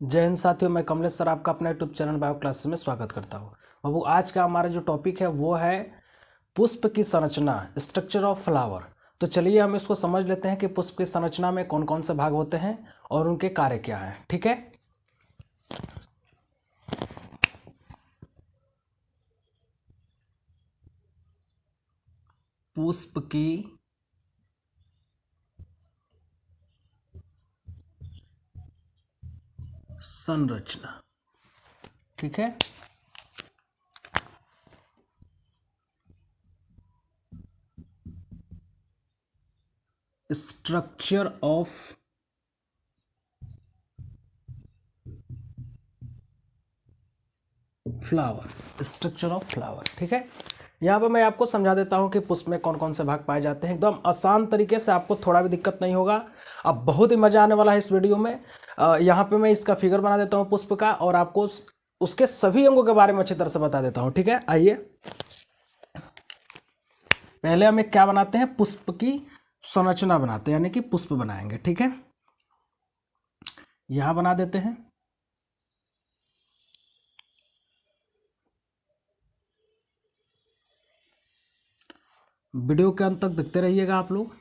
जय हिंद साथियों, मैं कमलेश सर आपका अपना यूट्यूब चैनल बायो क्लासेस में स्वागत करता हूँ। बाबू, आज का हमारा जो टॉपिक है वो है पुष्प की संरचना, स्ट्रक्चर ऑफ फ्लावर। तो चलिए हम इसको समझ लेते हैं कि पुष्प की संरचना में कौन कौन से भाग होते हैं और उनके कार्य क्या हैं। ठीक है, पुष्प की संरचना। ठीक है, structure of flower, structure of flower. ठीक है, यहाँ पर मैं आपको समझा देता हूँ कि पुष्प में कौन कौन से भाग पाए जाते हैं। एकदम आसान तरीके से, आपको थोड़ा भी दिक्कत नहीं होगा। अब बहुत ही मजा आने वाला है इस वीडियो में। यहाँ पे मैं इसका फिगर बना देता हूँ पुष्प का, और आपको उसके सभी अंगों के बारे में अच्छी तरह से बता देता हूँ। ठीक है, आइए पहले हम एक क्या बनाते हैं, पुष्प की संरचना बनाते हैं, यानी कि पुष्प बनाएंगे। ठीक है, यहां बना देते हैं। वीडियो के अंत तक देखते रहिएगा आप लोग।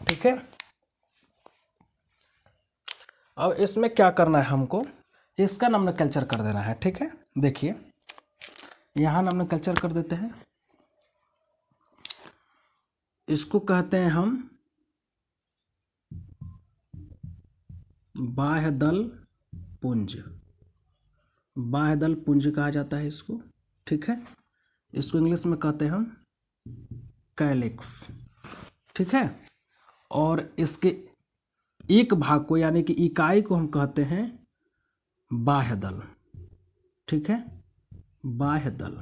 ठीक है, अब इसमें क्या करना है हमको, इसका नॉमेनक्लेचर कर देना है। ठीक है, देखिए यहां नॉमेनक्लेचर कर देते हैं। इसको कहते हैं हम बाह्यदल पुंज। बाह्यदल पुंज कहा जाता है इसको। ठीक है, इसको इंग्लिश में कहते हैं हम कैलिक्स। ठीक है, और इसके एक भाग को यानी कि इकाई को हम कहते हैं बाह्यदल। ठीक है, बाह्यदल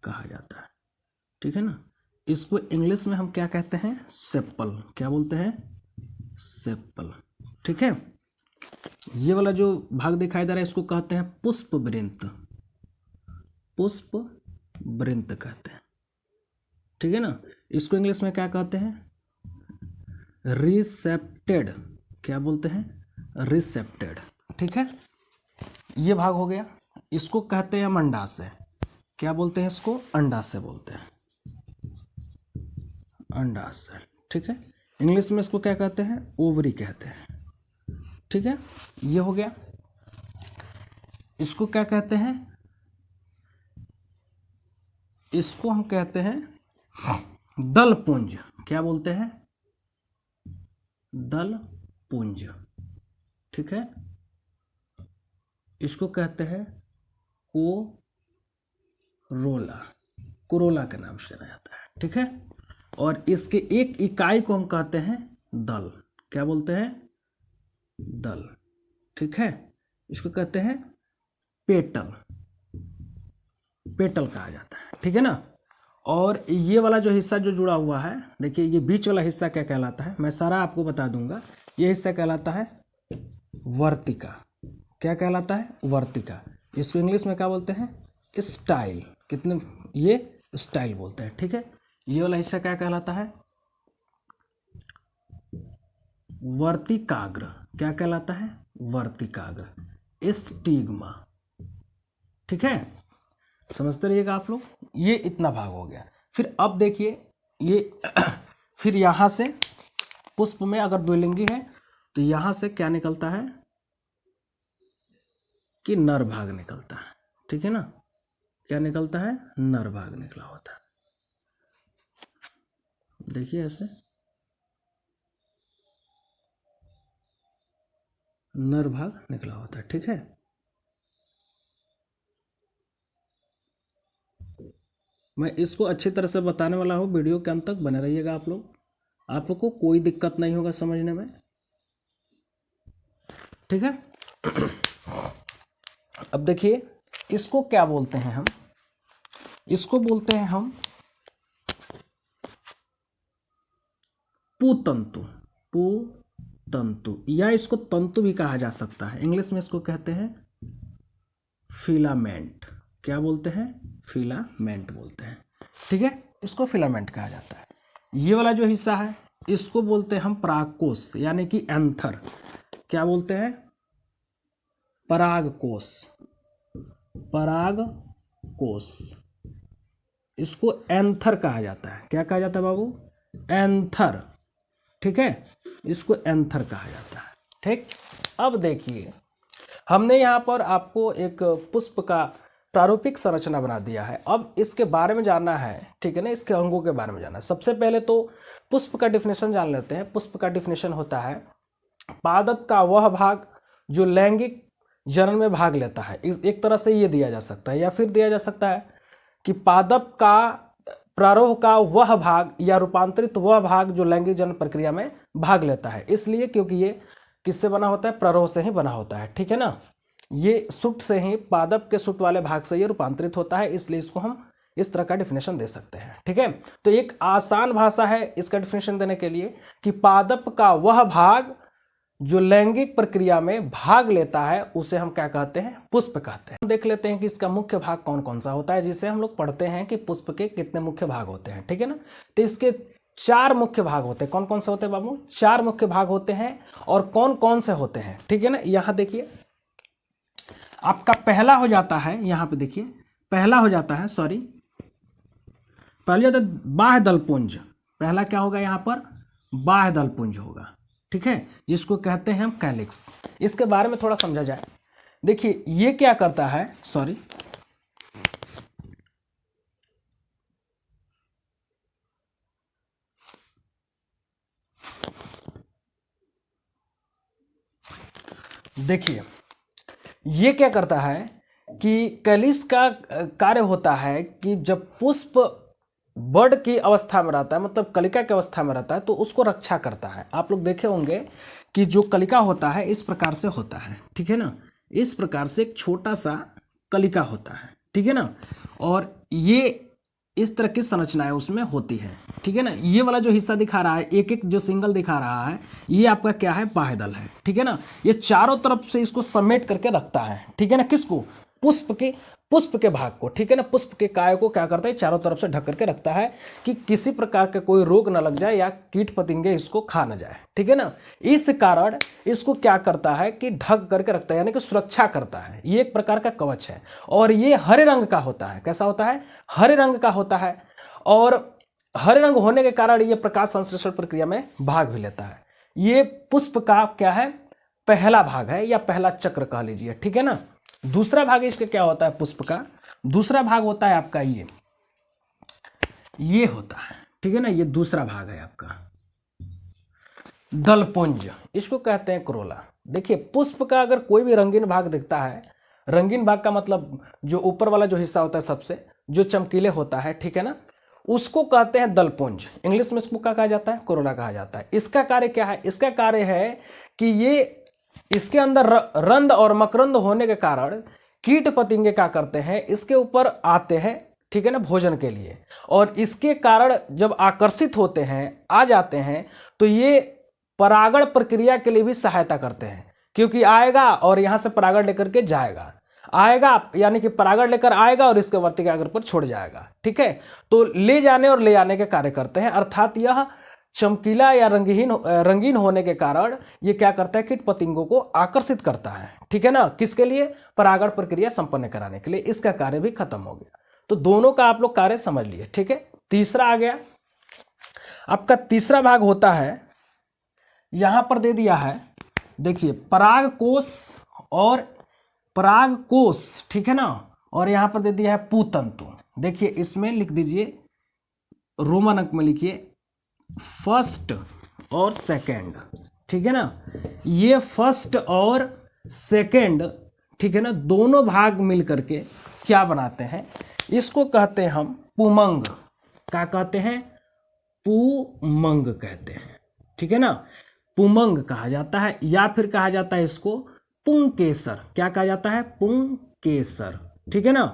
कहा जाता है। ठीक है ना, इसको इंग्लिश में हम क्या कहते हैं, सेपल। क्या बोलते हैं, सेपल। ठीक है, ये वाला जो भाग दिखाई दे रहा है इसको कहते हैं पुष्प वृंत। पुष्प वृंत कहते हैं। ठीक है ना, इसको इंग्लिश में क्या कहते हैं, रिसेप्टेड। क्या बोलते हैं, रिसेप्टेड। ठीक है, ये भाग हो गया। इसको कहते हैं हम अंडाशय। क्या बोलते हैं इसको, अंडाशय बोलते हैं, अंडाशय। ठीक है, इंग्लिश में इसको क्या कहते हैं, ओवरी कहते हैं। ठीक है, ये हो गया। इसको क्या कहते हैं, इसको हम कहते हैं दलपुंज। क्या बोलते हैं, दलपुंज। ठीक है, इसको कहते हैं कोरोला। कोरोला के नाम से जाना जाता है। ठीक है, और इसके एक इकाई को हम कहते हैं दल। क्या बोलते हैं, दल। ठीक है, इसको कहते हैं पेटल। पेटल कहा जाता है। ठीक है ना, और ये वाला जो हिस्सा जो जुड़ा हुआ है, देखिए ये बीच वाला हिस्सा क्या कहलाता है, मैं सारा आपको बता दूंगा। ये हिस्सा कहलाता है वर्तिका। क्या कहलाता है, वर्तिका। इसको इंग्लिश में क्या बोलते हैं, स्टाइल। कितने, ये स्टाइल बोलते हैं। ठीक है, ये वाला हिस्सा क्या कहलाता है, वर्तिकाग्र। क्या कहलाता है, वर्तिकाग्र, स्टिग्मा। ठीक है, समझते रहिएगा आप लोग। ये इतना भाग हो गया। फिर अब देखिए ये फिर यहां से पुष्प में अगर द्विलिंगी है तो यहां से क्या निकलता है कि नर भाग निकलता है। ठीक है ना, क्या निकलता है, नर भाग निकला होता है। देखिए ऐसे नर भाग निकला होता है। ठीक है, मैं इसको अच्छी तरह से बताने वाला हूँ, वीडियो के अंत तक बने रहिएगा आप लोग, आपको कोई दिक्कत नहीं होगा समझने में, ठीक है। अब देखिए इसको क्या बोलते हैं हम, इसको बोलते हैं हम पुतंतु, पुतंतु, या इसको तंतु भी कहा जा सकता है। इंग्लिश में इसको कहते हैं फिलामेंट। क्या बोलते हैं? फिलामेंट बोलते हैं, ठीक है। इसको फिलामेंट कहा जाता है। ये वाला जो हिस्सा है इसको बोलते हैं हम परागकोश, यानी कि एंथर। क्या बोलते हैं? परागकोश, परागकोश। इसको एंथर कहा जाता है। क्या कहा जाता है बाबू? एंथर, ठीक है। इसको एंथर कहा जाता है, ठीक। अब देखिए हमने यहाँ पर आपको एक पुष्प का प्रारूपिक संरचना बना दिया है। अब इसके बारे में जानना है, ठीक है ना, इसके अंगों के बारे में जानना है। सबसे पहले तो पुष्प का डिफिनेशन जान लेते हैं। पुष्प का डिफिनेशन होता है पादप का वह भाग जो लैंगिक जनन में भाग लेता है। एक तरह से ये दिया जा सकता है, या फिर दिया जा सकता है कि पादप का प्रारोह का वह भाग या रूपांतरित वह भाग जो लैंगिक जनन प्रक्रिया में भाग लेता है। इसलिए क्योंकि ये किससे बना होता है? प्रारोह से ही बना होता है, ठीक है ना। ये सुट से ही, पादप के सुट वाले भाग से ये रूपांतरित होता है, इसलिए इसको हम इस तरह का डिफिनेशन दे सकते हैं, ठीक है। तो एक आसान भाषा है इसका डिफिनेशन देने के लिए कि पादप का वह भाग जो लैंगिक प्रक्रिया में भाग लेता है उसे हम क्या कहते हैं? पुष्प कहते हैं। देख लेते हैं कि इसका मुख्य भाग कौन कौन सा होता है, जिसे हम लोग पढ़ते हैं कि पुष्प के कितने मुख्य भाग होते हैं, ठीक है ना। तो इसके 4 मुख्य भाग होते हैं। कौन कौन से होते हैं बाबू? 4 मुख्य भाग होते हैं। और कौन कौन से होते हैं, ठीक है ना। यहाँ देखिए आपका पहला हो जाता है, यहाँ पे देखिए पहला हो जाता है, सॉरी पहले जाता है बाह्य दलपुंज। पहला क्या होगा यहाँ पर? बाह्य दलपुंज होगा, ठीक है, जिसको कहते हैं हम कैलिक्स। इसके बारे में थोड़ा समझा जाए। देखिए ये क्या करता है, सॉरी देखिए ये क्या करता है कि कैलिक्स का कार्य होता है कि जब पुष्प बड की अवस्था में रहता है, मतलब कलिका की अवस्था में रहता है, तो उसको रक्षा करता है। आप लोग देखे होंगे कि जो कलिका होता है इस प्रकार से होता है, ठीक है ना। इस प्रकार से एक छोटा सा कलिका होता है, ठीक है ना। और ये इस तरह की संरचनाएं उसमें होती है, ठीक है ना। ये वाला जो हिस्सा दिखा रहा है, एक एक जो सिंगल दिखा रहा है, ये आपका क्या है? बाह्य दल है, ठीक है ना। ये चारों तरफ से इसको समेट करके रखता है, ठीक है ना। किसको? पुष्प के भाग को, ठीक है ना। पुष्प के काय को क्या करता है? चारों तरफ से ढक करके रखता है कि किसी प्रकार का कोई रोग न लग जाए या कीट पतंगे इसको खा न जाए, ठीक है ना। इस कारण इसको क्या करता है कि ढक करके रखता है, यानी कि सुरक्षा करता है। ये एक प्रकार का कवच है। और ये हरे रंग का होता है। कैसा होता है? हरे रंग का होता है। और हरे रंग होने के कारण ये प्रकाश संश्लेषण प्रक्रिया में भाग भी लेता है। ये पुष्प का क्या है? पहला भाग है, या पहला चक्र कह लीजिए, ठीक है ना। दूसरा भाग इसका क्या होता है? पुष्प का दूसरा भाग होता है आपका ये होता है, ठीक है ना। ये दूसरा भाग है आपका दलपुंज, इसको कहते हैं करोला। देखिए पुष्प का अगर कोई भी रंगीन भाग दिखता है, रंगीन भाग का मतलब जो ऊपर वाला जो हिस्सा होता है सबसे जो चमकीले होता है, ठीक है ना, उसको कहते हैं दलपुंज। इंग्लिश में इसको क्या कहा जाता है? कोरोला कहा जाता है। इसका कार्य क्या है? इसका कार्य है कि ये इसके अंदर रंध्र और मकरंद होने के कारण कीट पतंगे क्या करते हैं? इसके ऊपर आते हैं, ठीक है ना, भोजन के लिए। और इसके कारण जब आकर्षित होते हैं, आ जाते हैं, तो ये परागण प्रक्रिया के लिए भी सहायता करते हैं। क्योंकि आएगा और यहां से परागण लेकर के जाएगा, आएगा यानी कि परागण लेकर आएगा और इसके वर्तिकाग्र पर छोड़ जाएगा, ठीक है। तो ले जाने और ले आने के कार्य करते हैं। अर्थात यह चमकीला या रंगीन होने के कारण ये क्या करता है? कीट पतंगों को आकर्षित करता है, ठीक है ना। किसके लिए? परागण प्रक्रिया संपन्न कराने के लिए। इसका कार्य भी खत्म हो गया। तो दोनों का आप लोग कार्य समझ लिए, ठीक है। तीसरा आ गया आपका। तीसरा भाग होता है, यहां पर दे दिया है, देखिए परागकोश और परागकोश, ठीक है ना। और यहां पर दे दिया है पूतंतु। देखिए इसमें लिख दीजिए, रोमन अंक में लिखिए फर्स्ट और सेकंड, ठीक है ना। ये फर्स्ट और सेकंड, ठीक है ना, दोनों भाग मिल करके क्या बनाते हैं? इसको कहते हैं हम पुमंग, क्या कहते हैं, पुमंग कहते हैं, ठीक है ना, पुमंग कहा जाता है, या फिर कहा जाता है इसको पुंकेसर, क्या कहा जाता है, पुंकेसर, ठीक है ना,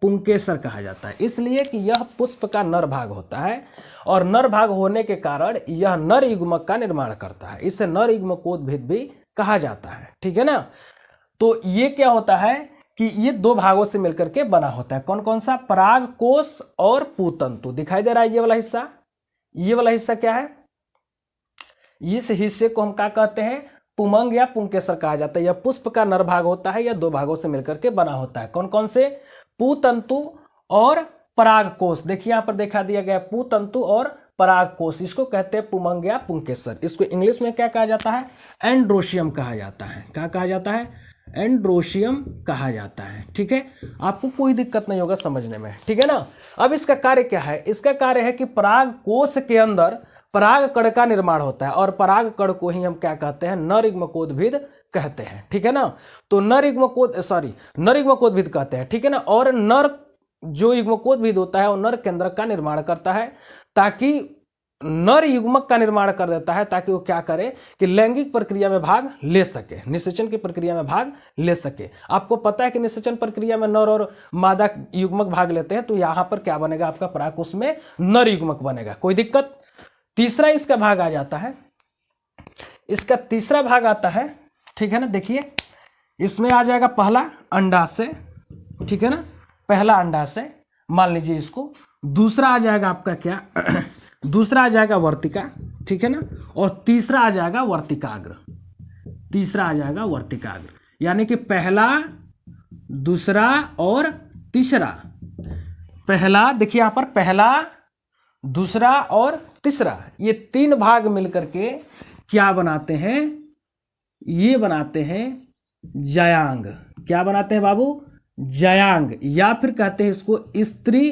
पुंकेसर कहा जाता है, इसलिए कि यह पुष्प का नर भाग होता है और नर भाग होने के कारण यह नर युग्मक का निर्माण करता है, इसे नर युग्मकोद्भिद भी कहा जाता है, ठीक है ना। तो ये क्या होता है कि ये दो भागों से मिलकर के बना होता है, कौन कौन सा, परागकोश और पूतंतु, दिखाई दे रहा है ये वाला हिस्सा, ये वाला हिस्सा क्या है, इस हिस्से को हम क्या कहते हैं, पुमंग या पुंकेसर कहा जाता है। यह पुष्प का नर भाग होता है, यह दो भागों से मिलकर के बना होता है, कौन कौन से, पूतंतु और परागकोश, देखिए यहां पर देखा दिया गया पूतंतु और परागकोश, इसको कहते हैं पुमंग या पुंकेसर। इसको इंग्लिश में क्या कहा जाता है, एंड्रोशियम कहा जाता है, क्या कहा जाता है, एंड्रोशियम कहा जाता है, ठीक है, आपको कोई दिक्कत नहीं होगा समझने में, ठीक है ना। अब इसका कार्य क्या है, इसका कार्य है कि परागकोश के अंदर पराग कण का निर्माण होता है और पराग कण को ही हम क्या कहते हैं, नर युग्मकोद्भिद कहते हैं, ठीक है ना। तो नर युग्मकोद्भिद कहते हैं, ठीक है ना। और नर जो युग्मकोद्भिद होता है वो नर केंद्रक का निर्माण करता है, ताकि नर युग्मक का निर्माण कर देता है, ताकि वो क्या करे कि लैंगिक प्रक्रिया में भाग ले सके, निषेचन की प्रक्रिया में भाग ले सके। आपको पता है कि निषेचन प्रक्रिया में नर और मादा युग्मक भाग लेते हैं, तो यहां पर क्या बनेगा, आपका परागकोश में नर युग्मक बनेगा, कोई दिक्कत। तीसरा इसका भाग आ जाता है, इसका तीसरा भाग आता है, ठीक है ना, देखिए इसमें आ जाएगा पहला अंडाशय, ठीक है ना, पहला अंडाशय मान लीजिए इसको, दूसरा आ जाएगा आपका क्या दूसरा आ जाएगा वर्तिका, ठीक है ना, और तीसरा आ जाएगा वर्तिकाग्र, तीसरा आ जाएगा वर्तिकाग्र, यानी कि पहला, दूसरा और तीसरा, पहला देखिए यहां पर पहला, दूसरा और तीसरा, ये तीन भाग मिलकर के क्या बनाते हैं, ये बनाते हैं जयांग, क्या बनाते हैं बाबू, जयांग, या फिर कहते हैं इसको स्त्री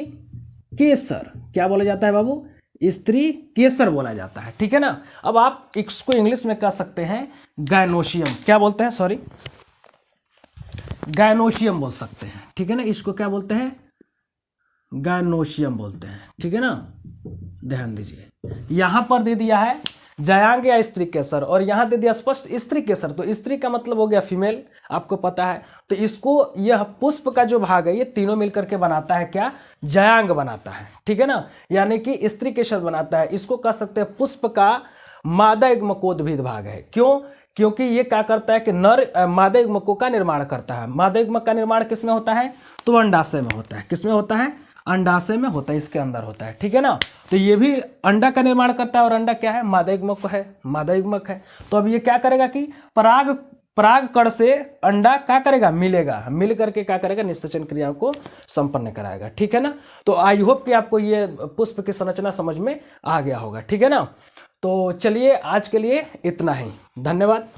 केसर, क्या बोला जाता है बाबू, स्त्री केसर बोला जाता है, ठीक है ना। अब आप इसको इंग्लिश में कह सकते हैं गायनोशियम, क्या बोलते हैं, सॉरी गायनोशियम बोल सकते हैं, ठीक है ना, इसको क्या बोलते हैं, गायनोशियम बोलते हैं, ठीक है ना। ध्यान दीजिए यहां पर दे दिया है जयांग या स्त्री केसर और यहां दे दिया स्पष्ट स्त्री केसर, तो स्त्री का मतलब हो गया फीमेल, आपको पता है। तो इसको, यह पुष्प का जो भाग है ये तीनों मिलकर के बनाता है क्या, जयांग बनाता है, ठीक है ना, यानी कि स्त्री केसर बनाता है। इसको कह सकते हैं पुष्प का मादा युग्मकोद्भिद भाग है, क्यों, क्योंकि ये क्या करता है कि नर मादा युग्मकों का निर्माण करता है। मादा युग्मक का निर्माण किसमें होता है, तो अंडाशय में होता है, किसमें होता है, अंडाशय में होता है, इसके अंदर होता है, ठीक है ना। तो ये भी अंडा का निर्माण करता है और अंडा क्या है, मादा युग्मक है, मादा युग्मक है। तो अब ये क्या करेगा कि पराग कण से अंडा क्या करेगा, मिलेगा, मिल करके क्या करेगा, निषेचन क्रियाओं को संपन्न कराएगा, ठीक है ना। तो आई होप कि आपको ये पुष्प की संरचना समझ में आ गया होगा, ठीक है ना। तो चलिए आज के लिए इतना ही, धन्यवाद।